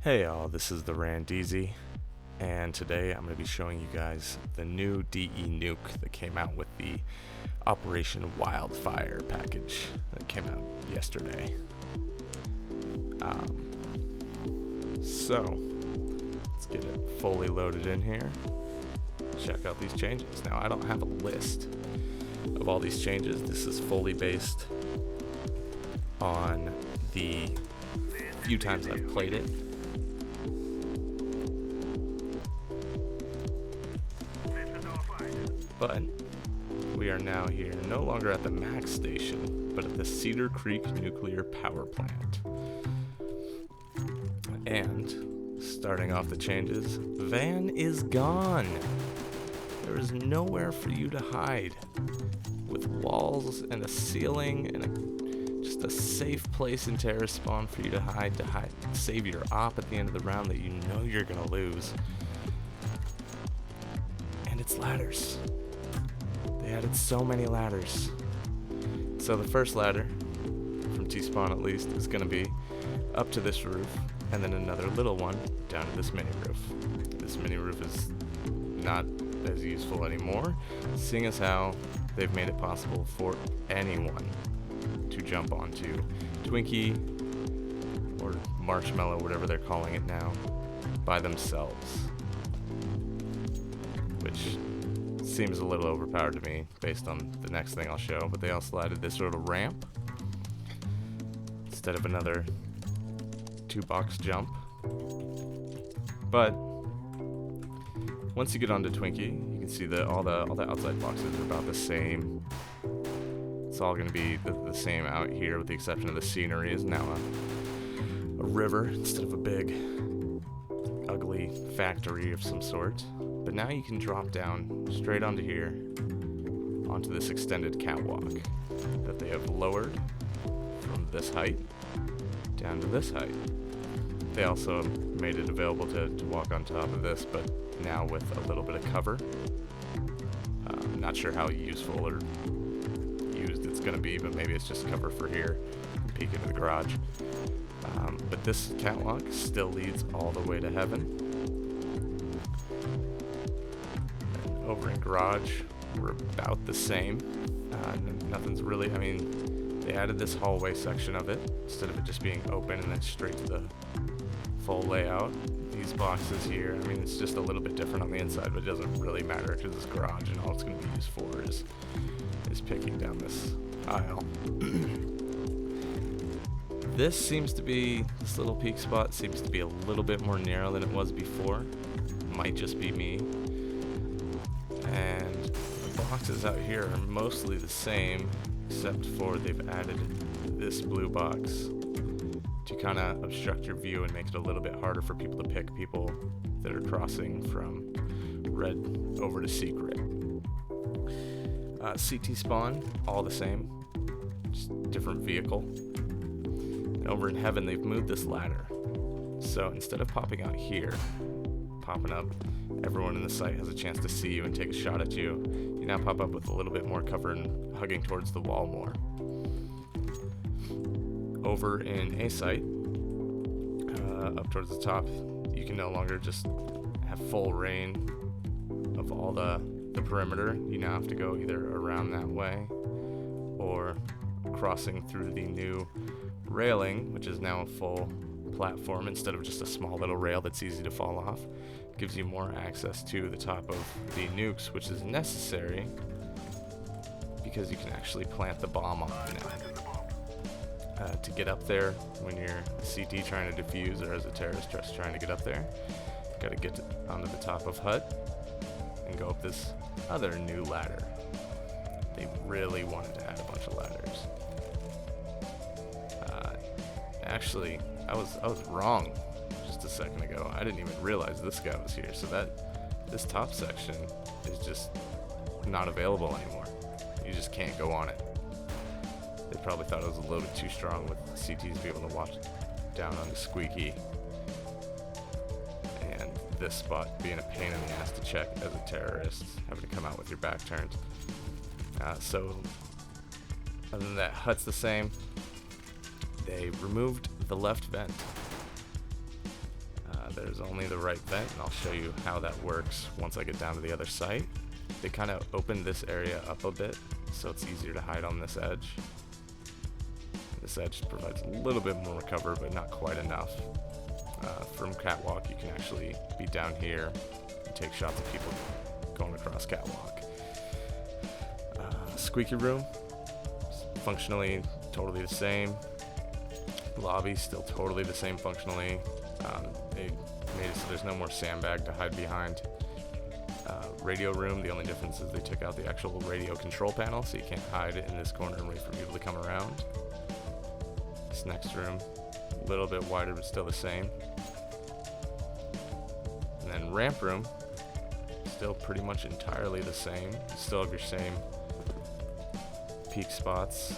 Hey y'all, this is TheRandeeeezy, and today I'm going to be showing you guys the new DE nuke that came out with the Operation Wildfire package that came out yesterday. So, let's get it fully loaded in here. Check out these changes. Now, I don't have a list of all these changes. This is fully based on the few times I've played it. But we are now here no longer at the Max Station, but at the Cedar Creek Nuclear Power Plant. And starting off the changes, Van is gone. There is nowhere for you to hide, with walls and a ceiling and just a safe place in terrorist spawn for you to hide, save your op at the end of the round that you know you're gonna lose. And it's ladders. They added so many ladders. So the first ladder, from T-Spawn at least, is going to be up to this roof, and then another little one down to this mini roof. This mini roof is not as useful anymore, seeing as how they've made it possible for anyone to jump onto Twinkie or Marshmallow, whatever they're calling it now, by themselves. Which seems a little overpowered to me based on the next thing I'll show, but they also added this little ramp instead of another 2-box jump. But once you get onto Twinkie, you can see that all the outside boxes are about the same. It's all going to be the same out here, with the exception of the scenery is now a river instead of a big ugly factory of some sort. But now you can drop down straight onto here, onto this extended catwalk that they have lowered from this height down to this height. They also made it available to walk on top of this, but now with a little bit of cover. Not sure how useful or used it's going to be, but maybe it's just cover for here, peek into the garage. But this catwalk still leads all the way to heaven. Over in garage, we're about the same. Nothing's really, they added this hallway section of it instead of it just being open and then straight to the full layout. These boxes here, it's just a little bit different on the inside, but it doesn't really matter because it's garage and all it's going to be used for is picking down this aisle. This little peak spot seems to be a little bit more narrow than it was before. Might just be me. And the boxes out here are mostly the same, except for they've added this blue box to kind of obstruct your view and make it a little bit harder for people to pick people that are crossing from red over to secret. CT spawn, all the same, just different vehicle. And over in heaven, they've moved this ladder. So instead of popping out here, popping up, everyone in the site has a chance to see you and take a shot at you. You now pop up with a little bit more cover and hugging towards the wall more. Over in A site, up towards the top, you can no longer just have full reign of all the perimeter. You now have to go either around that way or crossing through the new railing, which is now a full platform instead of just a small little rail that's easy to fall off. Gives you more access to the top of the nukes, which is necessary because you can actually plant the bomb on them now. To get up there when you're a CT trying to defuse or as a terrorist just trying to get up there, you gotta get onto the top of hut and go up this other new ladder. They really wanted to add a bunch of ladders. Actually, I was wrong just a second ago. I didn't even realize this guy was here. So this top section is just not available anymore. You just can't go on it. They probably thought it was a little bit too strong with CTs being able to watch down on the squeaky. And this spot being a pain in the ass to check as a terrorist, having to come out with your back turned. So other than that, hut's the same. They removed the left vent. There's only the right vent, and I'll show you how that works once I get down to the other site. They kind of opened this area up a bit, so it's easier to hide on this edge. This edge provides a little bit more cover, but not quite enough. From catwalk, you can actually be down here and take shots of people going across catwalk. Squeaky room, functionally totally the same. Lobby, still totally the same functionally. They made it so there's no more sandbag to hide behind. Radio room, the only difference is they took out the actual radio control panel, so you can't hide in this corner and wait for people to come around. This next room, a little bit wider but still the same. And then ramp room, still pretty much entirely the same. You still have your same peak spots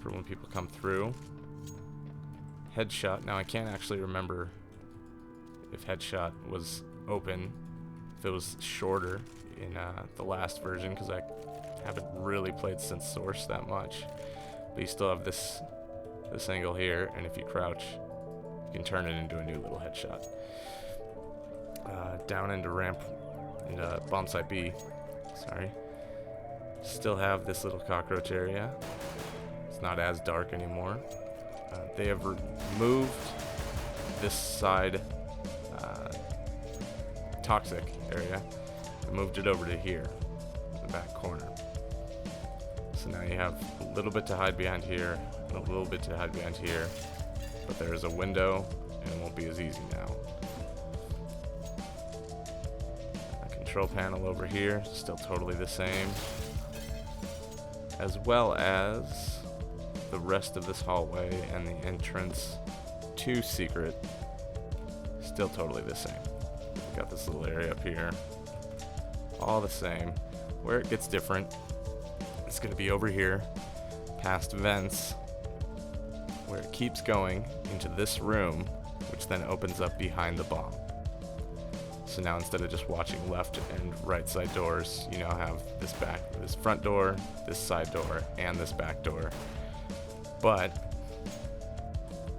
for when people come through. Headshot, now I can't actually remember if headshot was open, if it was shorter in the last version, because I haven't really played since Source that much. But you still have this angle here, and if you crouch, you can turn it into a new little headshot. Down into ramp, into bomb site B, sorry. Still have this little cockroach area. It's not as dark anymore. They have removed this side toxic area and moved it over to here, the back corner. So now you have a little bit to hide behind here and a little bit to hide behind here, but there is a window and it won't be as easy now. A control panel over here, still totally the same, as well as the rest of this hallway and the entrance to secret, still totally the same. Got this little area up here, all the same. Where it gets different, it's going to be over here, past vents, where it keeps going into this room, which then opens up behind the bomb. So now instead of just watching left and right side doors, you now have this front door, this side door, and this back door. But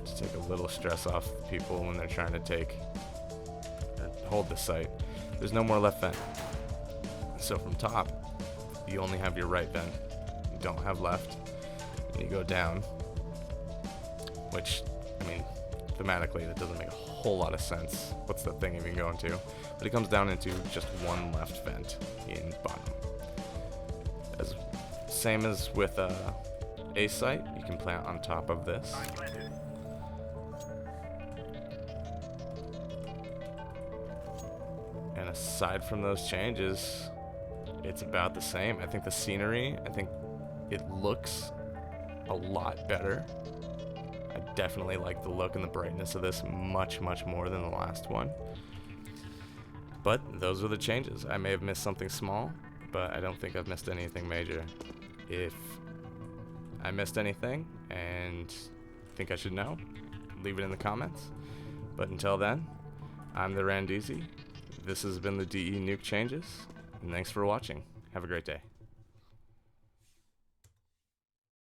to take a little stress off people when they're trying to hold the site, there's no more left vent. So from top, you only have your right vent. You don't have left. And you go down, which, I mean, thematically that doesn't make a whole lot of sense. What's the thing even going to? But it comes down into just one left vent in bottom. Same as with a site, you can plant on top of this. And aside from those changes, it's about the same. I think the scenery, it looks a lot better. I definitely like the look and the brightness of this much, much more than the last one. But those are the changes. I may have missed something small, but I don't think I've missed anything major. If I missed anything and think I should know, leave it in the comments. But until then, I'm TheRandeeeezy. This has been the DE Nuke Changes, and thanks for watching. Have a great day.